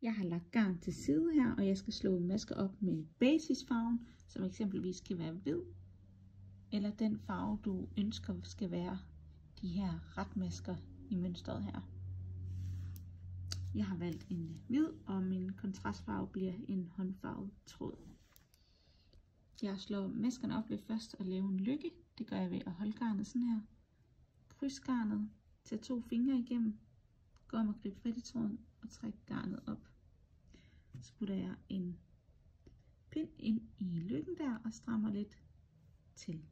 Jeg har lagt garn til side her, og jeg skal slå masker op med basisfarven, som eksempelvis kan være hvid, eller den farve du ønsker skal være de her retmasker i mønstret her. Jeg har valgt en hvid, og min kontrastfarve bliver en håndfarvet tråd. Jeg slår maskerne op ved først at lave en løkke. Det gør jeg ved at holde garnet sådan her. Kryds garnet, tage 2 fingre igennem, gå om og gribe fat i tråden og træk garnet op. Så putter jeg en pind ind i løkken der og strammer lidt til.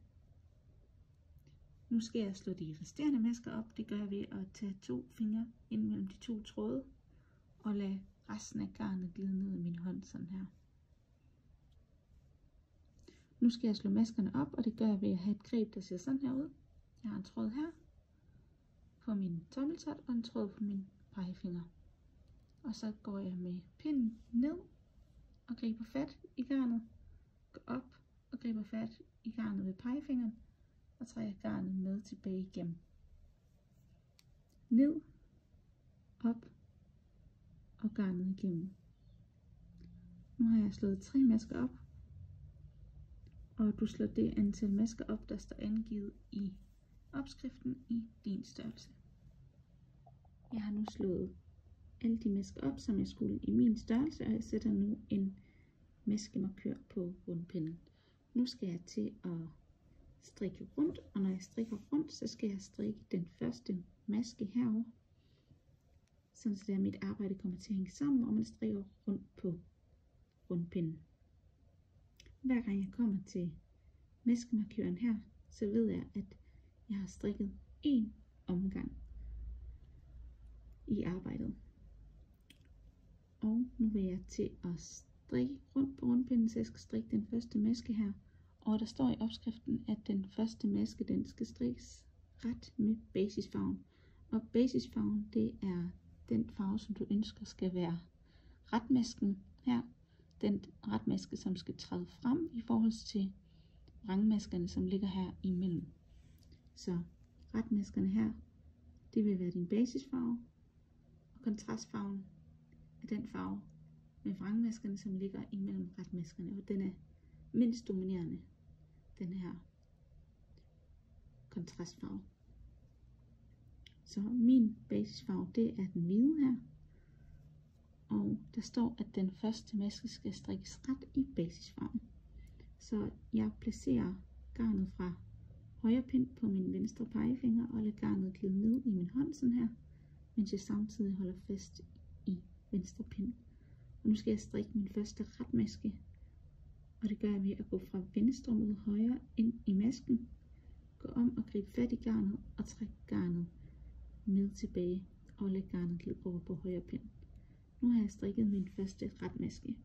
Nu skal jeg slå de resterende masker op. Det gør jeg ved at tage 2 fingre ind mellem de 2 tråde og lade resten af garnet glide ned i min hånd sådan her. Nu skal jeg slå maskerne op, og det gør jeg ved at have et greb, der ser sådan her ud. Jeg har en tråd her på min tommeltot og en tråd på min pegefinger. Og så går jeg med pinden ned og griber fat i garnet, går op og griber fat i garnet ved pegefingeren og trækker garnet med tilbage igennem. Ned, op og garnet igennem. Nu har jeg slået 3 masker op, og du slår det antal masker op, der står angivet i opskriften i din størrelse. Jeg har nu slået alle de masker op, som jeg skulle i min størrelse, og jeg sætter nu en maskemarkør på rundpinden. Nu skal jeg til at strikke rundt, og når jeg strikker rundt, så skal jeg strikke den første maske herover, sådan så mit arbejde kommer til at hænge sammen, og man strikker rundt på rundpinden. Hver gang jeg kommer til maskemarkøren her, så ved jeg, at jeg har strikket 1 omgang i arbejdet. Og nu vil jeg til at strikke rundt på rundpinden, så jeg skal strikke den første maske her. Og der står i opskriften, at den første maske, den skal strikkes ret med basisfarven. Og basisfarven, det er den farve, som du ønsker skal være retmasken her. Den retmaske, som skal træde frem i forhold til vrangmaskerne, som ligger her imellem. Så retmaskerne her, det vil være din basisfarve, og kontrastfarven er den farve med vrangmaskerne, som ligger imellem retmaskerne, og den er mindst dominerende, den her kontrastfarve. Så min basisfarve, det er den hvide her, og der står, at den første maske skal strikkes ret i basisfarven. Så jeg placerer garnet fra højre pind på min venstre pegefinger og lader garnet glide ned i min hånd sådan her, mens jeg samtidig holder fast i venstre pind. Og nu skal jeg strikke min første retmaske, og det gør jeg ved at gå fra venstre mod højre ind i masken, gå om og gribe fat i garnet og trække garnet med tilbage og lade garnet glide over på højre pind. Nu har jeg strikket min første retmaske.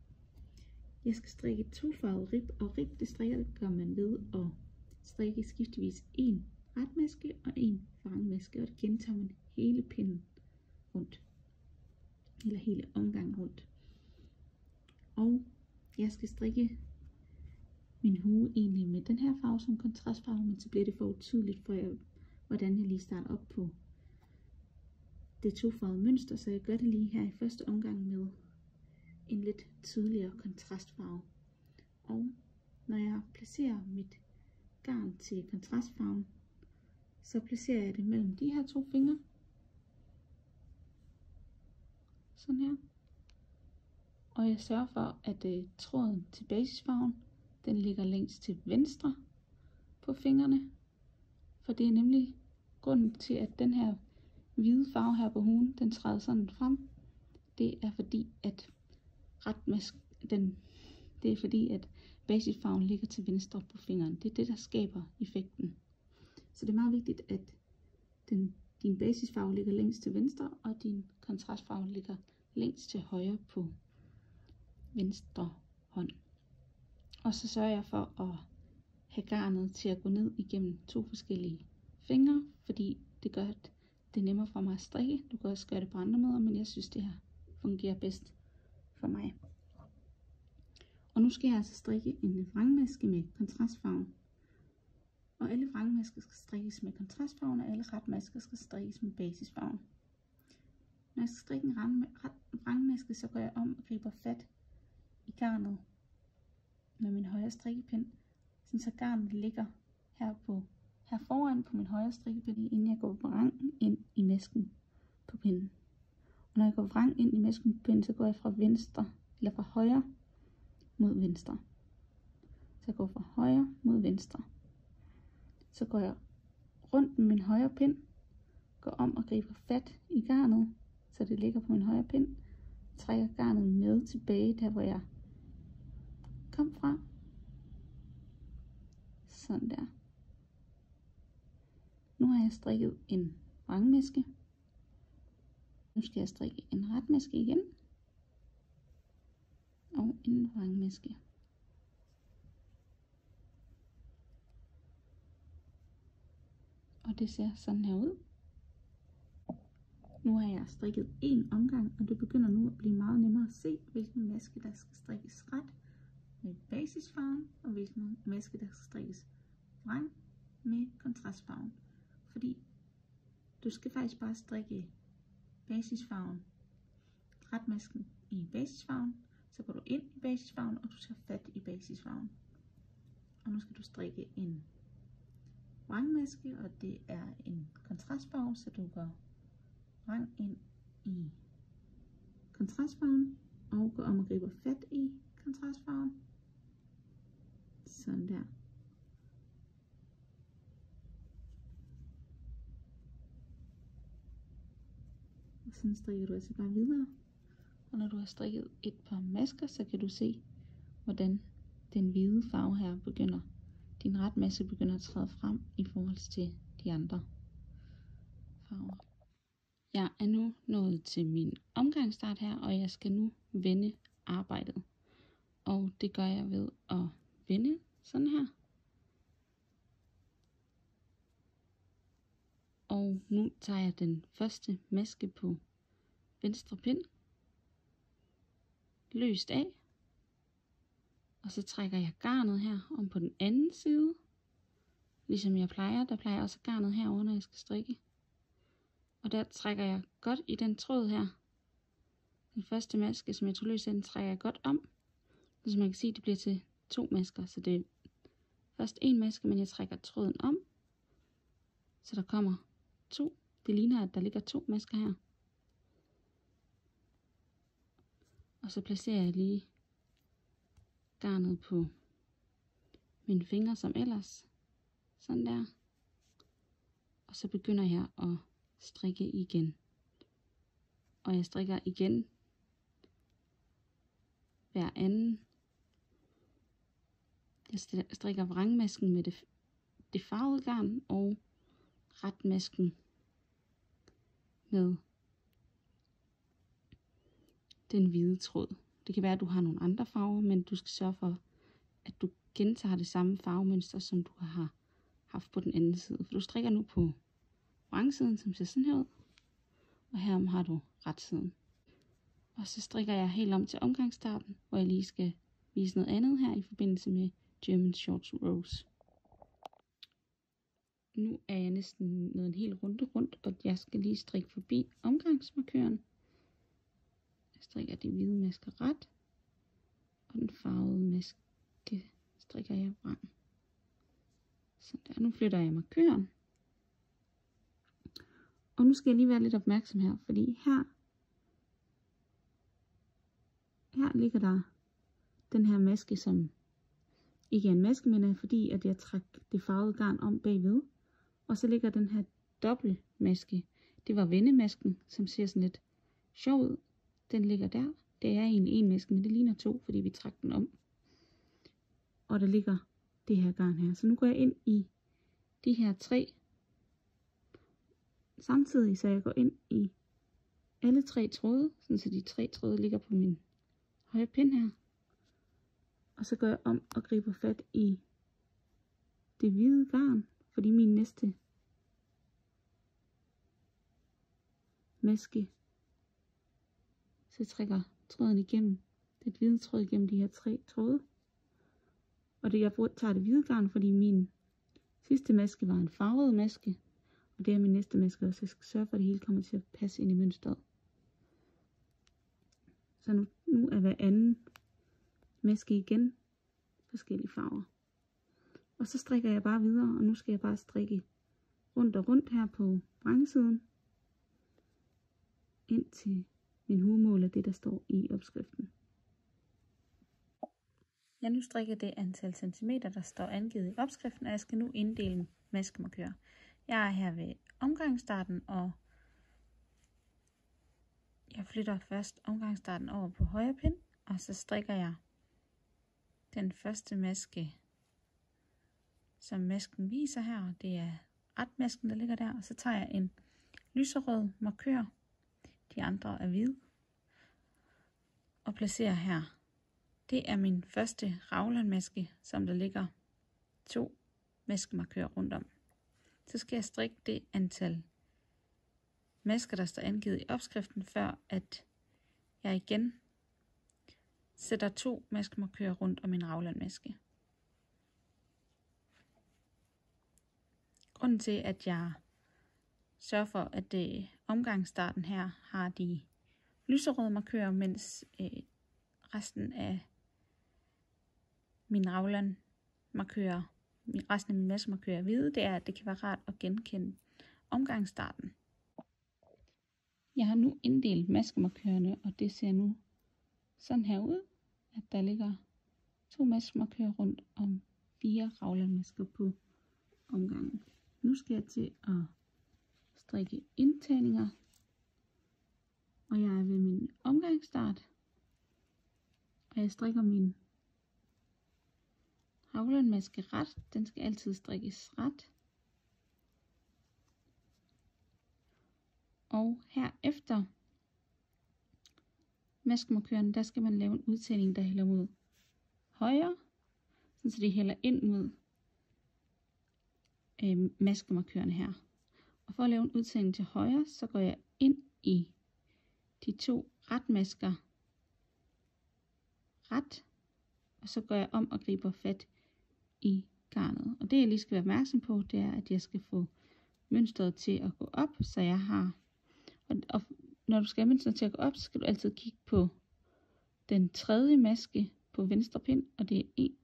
Jeg skal strikke 2-farvet rib, og rib det gør man ved at strikke skiftevis 1 retmaske og 1 vrangmaske, og det gentager man hele pinden rundt, eller hele omgangen rundt. Og jeg skal strikke min hue egentlig med den her farve som kontrastfarve, men så bliver det for utydeligt for hvordan jeg lige starter op på det 2-farvede mønster, så jeg gør det lige her i første omgang med en lidt tydeligere kontrastfarve. Og når jeg placerer mit garn til kontrastfarven, så placerer jeg det mellem de her 2 fingre, sådan her, og jeg sørger for, at tråden til basisfarven, den ligger længst til venstre på fingrene, for det er nemlig grunden til, at den her hvide farve her på huen, den træder sådan frem. Det er fordi, at basisfarven ligger til venstre på fingeren. Det er det, der skaber effekten. Så det er meget vigtigt, at din basisfarve ligger længst til venstre, og din kontrastfarve ligger længst til højre på venstre hånd. Og så sørger jeg for at have garnet til at gå ned igennem 2 forskellige fingre, fordi det gør, at det er nemmere for mig at strikke. Du kan også gøre det på andre måder, men jeg synes, det her fungerer bedst for mig. Og nu skal jeg altså strikke en vrangmaske med kontrastfarven. Og alle vrangmasker skal strikkes med kontrastfarven, og alle retmasker skal strikkes med basisfarven. Når jeg skal strikke en vrangmaske, så går jeg om og griber fat i garnet med min højre strikkepind, så garnet ligger her foran på min højre strikkepind, inden jeg går vrang ind i masken på pinden. Og når jeg går vrang ind i masken på pinden, så går jeg fra højre mod venstre. Så jeg går fra højre mod venstre. Så går jeg rundt med min højre pind, går om og griber fat i garnet, så det ligger på min højre pind, trækker garnet med tilbage der, hvor jeg kom fra. Sådan der. Nu har jeg strikket en vrangmaske. Nu skal jeg strikke en retmaske igen. Og en vrangmaske. Og det ser sådan her ud. Nu har jeg strikket en omgang, og det begynder nu at blive meget nemmere at se, hvilken maske der skal strikkes ret med basisfarven, og hvilken maske der skal strikkes vrang med kontrastfarven. Fordi du skal faktisk bare strikke basisfarven, retmasken i basisfarven, så går du ind i basisfarven, og du tager fat i basisfarven. Og nu skal du strikke en vrangmaske, og det er en kontrastfarve, så du går vrang ind i kontrastfarven, og går om og griber fat i kontrastfarven. Sådan der. Og sådan strikker du altså bare videre. Og når du har strikket et par masker, så kan du se, hvordan den hvide farve her begynder. Din retmaske begynder at træde frem i forhold til de andre farver. Jeg er nu nået til min omgangsstart her, og jeg skal nu vende arbejdet. Og det gør jeg ved at vende sådan her. Og nu tager jeg den første maske på venstre pind løst af. Og så trækker jeg garnet her om på den anden side. Ligesom jeg plejer. Der plejer jeg også garnet herover, når jeg skal strikke. Og der trækker jeg godt i den tråd her. Den første maske, som jeg tog løs af, den trækker jeg godt om. Så som man kan se, det bliver til 2 masker. Så det er først en maske, men jeg trækker tråden om. Så der kommer 2. Det ligner, at der ligger 2 masker her. Og så placerer jeg lige garnet på mine fingre som ellers. Sådan der. Og så begynder jeg at strikke igen. Og jeg strikker igen hver anden. Jeg strikker vrangmasken med det farvede garn og retmasken med den hvide tråd. Det kan være, at du har nogle andre farver, men du skal sørge for, at du gentager det samme farvemønster, som du har haft på den anden side. For du strikker nu på vrangsiden, som ser sådan her ud. Og herom har du retsiden. Og så strikker jeg helt om til omgangsstarten, hvor jeg lige skal vise noget andet her i forbindelse med German Short Rows. Nu er jeg næsten nået en hel runde rundt, og jeg skal lige strikke forbi omgangsmarkøren. Jeg strikker de hvide masker ret, og den farvede maske strikker jeg vrang. Sådan der. Nu flytter jeg markøren. Og nu skal jeg lige være lidt opmærksom her, fordi her ligger der den her maske, som ikke er en maske, men er fordi, at jeg trækker det farvede garn om bagved. Og så ligger den her dobbeltmaske. Det var vendemasken, som ser sådan lidt sjov ud. Den ligger der. Det er egentlig en maske, men det ligner 2, fordi vi trak den om. Og der ligger det her garn her. Så nu går jeg ind i de her 3. Samtidig så jeg går ind i alle 3 tråde, så de 3 tråde ligger på min højre pind her. Og så går jeg om og griber fat i det hvide garn, fordi min næste maske, så jeg trækker tråden igennem, det hvide tråd igennem de her 3 tråde. Og jeg tager det hvide garn, fordi min sidste maske var en farvet maske, og det er min næste maske også. Jeg skal sørge for, at det hele kommer til at passe ind i mønstret. Så nu er hver anden maske igen forskellige farver. Og så strikker jeg bare videre, og nu skal jeg bare strikke rundt og rundt her på vrangsiden, indtil min hovedmål er det, der står i opskriften. Jeg nu strikket det antal centimeter, der står angivet i opskriften, og jeg skal nu inddele maskemarkør. Jeg er her ved omgangsstarten, og jeg flytter først omgangsstarten over på højre pind, og så strikker jeg den første maske, som masken viser her. Det er retmasken, der ligger der, og så tager jeg en lyserød markør, de andre er hvide, og placerer her. Det er min første raglanmaske, som der ligger 2 maskemarkører rundt om. Så skal jeg strikke det antal masker, der står angivet i opskriften, før at jeg igen sætter 2 maskemarkører rundt om min raglanmaske. Grunden til, at jeg sørger for, at omgangsstarten her har de lyserøde markører, mens resten af min raglanmarkører, resten af mine maskemarkører er hvide, det er, at det kan være rart at genkende omgangsstarten. Jeg har nu inddelt maskemarkørerne, og det ser nu sådan her ud, at der ligger 2 maskemarkører rundt om 4 raglanmasker på omgangen. Nu skal jeg til at strikke indtagninger, og jeg er ved min omgangsstart, og jeg strikker min raglanmaske ret. Den skal altid strikkes ret. Og herefter maskemarkøren, der skal man lave en udtagning, der hælder mod højre, så det hælder ind mod maskemarkøren her. Og for at lave en udtagning til højre, så går jeg ind i de 2 retmasker ret, og så går jeg om og griber fat i garnet. Og det jeg lige skal være opmærksom på, det er, at jeg skal få mønstret til at gå op, så jeg har, og når du skal have mønstret til at gå op, så skal du altid kigge på den 3. maske på venstre pind, og det er 1,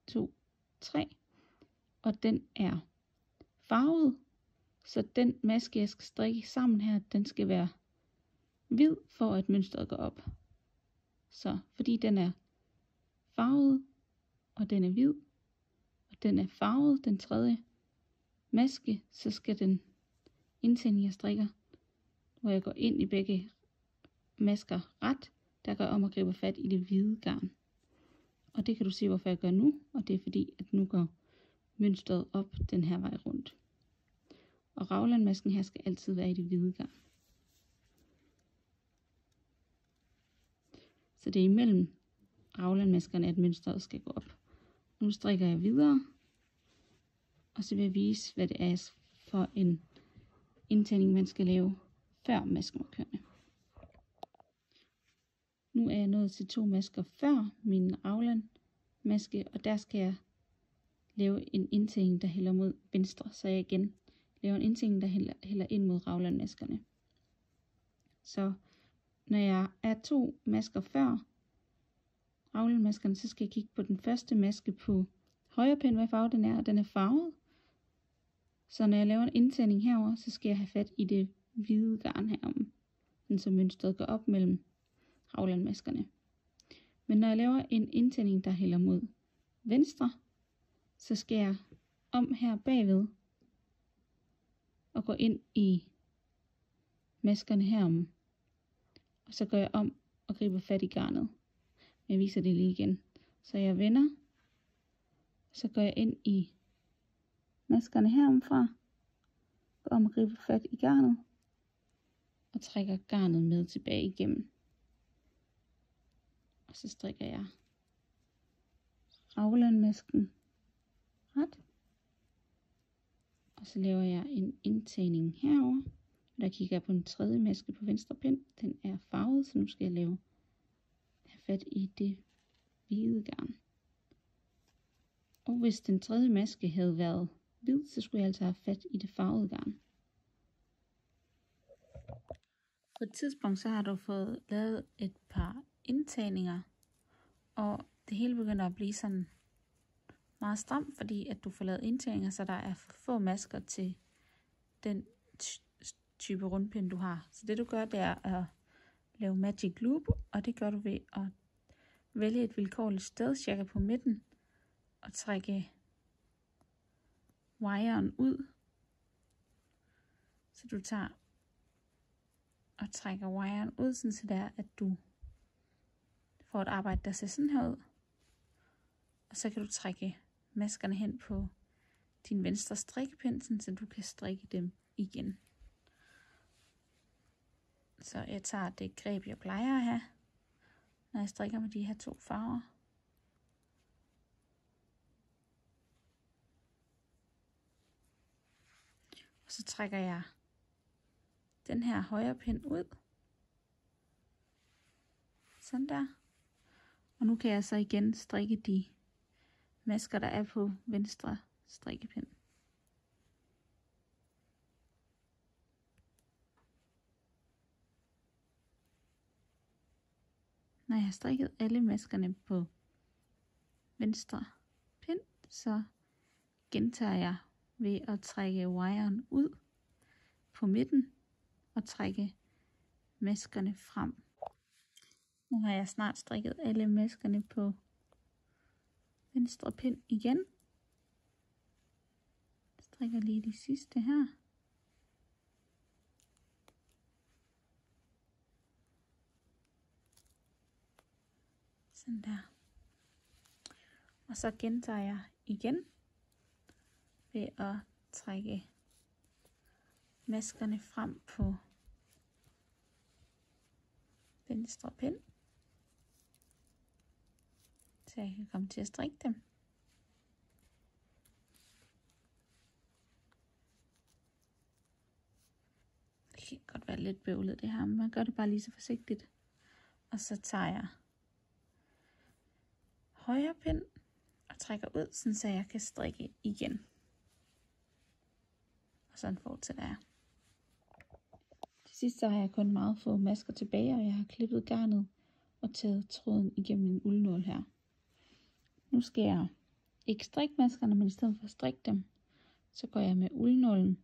2, 3, og den er farvet, så den maske jeg skal strikke sammen her, den skal være hvid, for at mønstret går op. Så fordi den er farvet, og den er hvid, og den er farvet, den 3. maske, så skal den indtagning jeg strikker, hvor jeg går ind i begge masker ret, der går jeg om og griber fat i det hvide garn. Og det kan du se, hvorfor jeg gør nu, og det er fordi, at nu går mønstret op den her vej rundt. Og raglanmasken her skal altid være i det hvide garn. Så det er imellem raglanmaskerne, at mønstret skal gå op. Nu strikker jeg videre, og så vil jeg vise, hvad det er for en indtagning, man skal lave før maskemarkørerne. Nu er jeg nået til 2 masker før min raglanmaske, og der skal jeg lave en indtagning, der hælder mod venstre, så jeg igen laver en indtagning, der hælder ind mod raglanmaskerne. Så når jeg er 2 masker før raglanmaskerne, så skal jeg kigge på den første maske på højre pind, hvad farve den er, og den er farvet. Så når jeg laver en indtagning herover, så skal jeg have fat i det hvide garn herom, så mønstret går op mellem raglanmaskerne. Men når jeg laver en indtagning, der hælder mod venstre, så skal jeg om her bagved og gå ind i maskerne herom, og så går jeg om og griber fat i garnet. Jeg viser det lige igen. Så jeg vender, så går jeg ind i maskerne heromfra, går om og griber fat i garnet, og trækker garnet med tilbage igennem. Og så strikker jeg raglanmasken ret, og så laver jeg en indtagning herover. Der kigger jeg på den 3. maske på venstre pind. Den er farvet, så nu skal jeg have fat i det hvide garn. Og hvis den 3. maske havde været hvid, så skulle jeg altså have fat i det farvede garn. På et tidspunkt så har du fået lavet et par indtagninger, og det hele begynder at blive sådan meget stramt, fordi at du får lavet indtagninger, så der er for få masker til den type rundpind, du har. Så det du gør, det er at lave magic loop, og det gør du ved at vælge et vilkårligt sted, cirka på midten, og trække wiren ud. Så du tager og trækker wiren ud, sådan så det er, at du får et arbejde, der ser sådan her ud. Og så kan du trække maskerne hen på din venstre strikkepind, så du kan strikke dem igen. Så jeg tager det greb, jeg plejer at have, når jeg strikker med de her 2 farver. Og så trækker jeg den her højre pind ud. Sådan der. Og nu kan jeg så igen strikke de masker, der er på venstre strikkepind. Når jeg har strikket alle maskerne på venstre pind, så gentager jeg ved at trække wiren ud på midten og trække maskerne frem. Nu har jeg snart strikket alle maskerne på venstre pind igen. Jeg strikker lige de sidste her. Sådan der. Og så gentager jeg igen ved at trække maskerne frem på venstre pind, så jeg kan komme til at strikke dem. Det kan godt være lidt bøvlet det her, men man gør det bare lige så forsigtigt. Og så tager jeg højre pind og trækker ud, sådan så jeg kan strikke igen. Og sådan fortsætter jeg. Til sidst så har jeg kun meget få masker tilbage, og jeg har klippet garnet og taget tråden igennem en uldnål her. Nu skal jeg ikke strikke maskerne, men i stedet for at strikke dem, så går jeg med uldnålen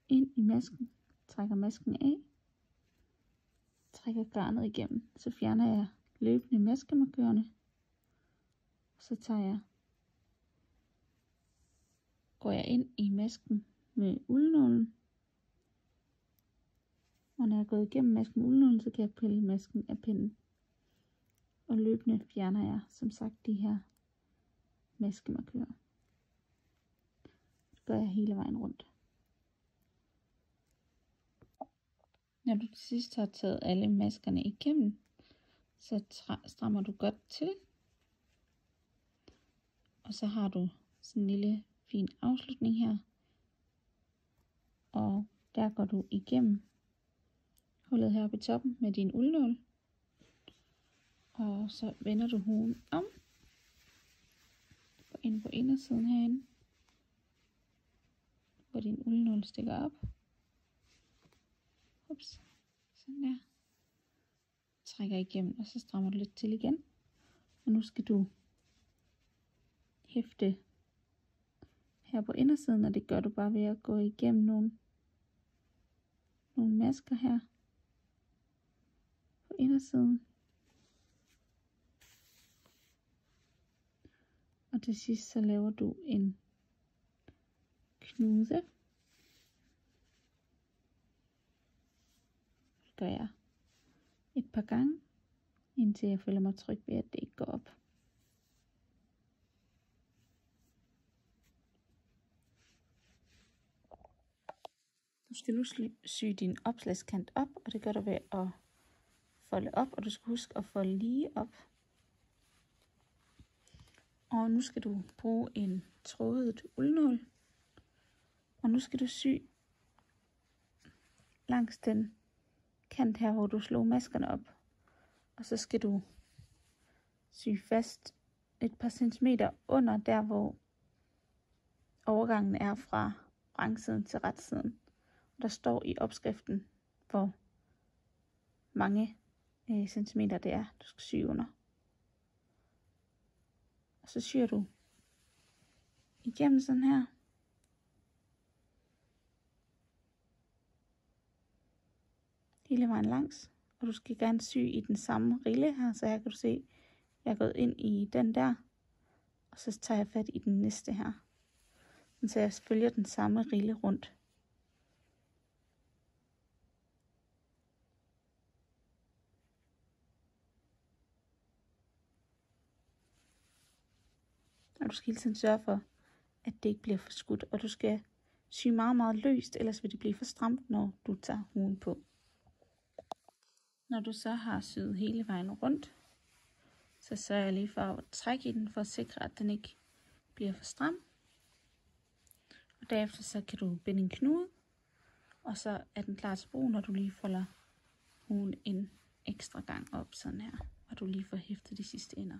ind i masken, trækker masken af, trækker garnet igennem, så fjerner jeg løbende maskemarkørerne, og så går jeg ind i masken med uldnålen, og når jeg er gået igennem masken med uldnålen, så kan jeg pille masken af pinden, og løbende fjerner jeg som sagt de her maskemarkører. Det gør jeg hele vejen rundt. Når du til sidst har taget alle maskerne igennem, så strammer du godt til. Og så har du sådan en lille fin afslutning her. Og der går du igennem hullet heroppe i toppen med din uldnål. Og så vender du huen om. Går ind på indersiden herinde, hvor din uldnål stikker op. Ups, sådan der. Trækker igennem, og så strammer du lidt til igen. Og nu skal du hæfte her på indersiden, og det gør du bare ved at gå igennem nogle masker her på indersiden. Og til sidst så laver du en knude. Det gør jeg et par gange, indtil jeg føler mig tryg ved, at det ikke går op. Du skal nu sy din opslagskant op, og det gør du ved at folde op, og du skal huske at folde lige op. Og nu skal du bruge en trådet uldnål, og nu skal du sy langs den kant her, hvor du slog maskerne op. Og så skal du sy fast et par centimeter under der, hvor overgangen er fra vrangsiden til retsiden. Der står i opskriften, hvor mange centimeter det er, du skal sy under. Og så syr du igennem sådan her. Hele vejen langs. Og du skal gerne sy i den samme rille her, så her kan du se, jeg er gået ind i den der. Og så tager jeg fat i den næste her. Så jeg følger den samme rille rundt. Og du skal hele tiden sørge for, at det ikke bliver for skudt. Og du skal sy meget, meget løst, ellers vil det blive for stramt, når du tager huen på. Når du så har syet hele vejen rundt, så sørger jeg lige for at trække i den, for at sikre, at den ikke bliver for stram. Og derefter så kan du binde en knude, og så er den klar til brug, når du lige folder huen en ekstra gang op sådan her, og du lige får hæftet de sidste ender.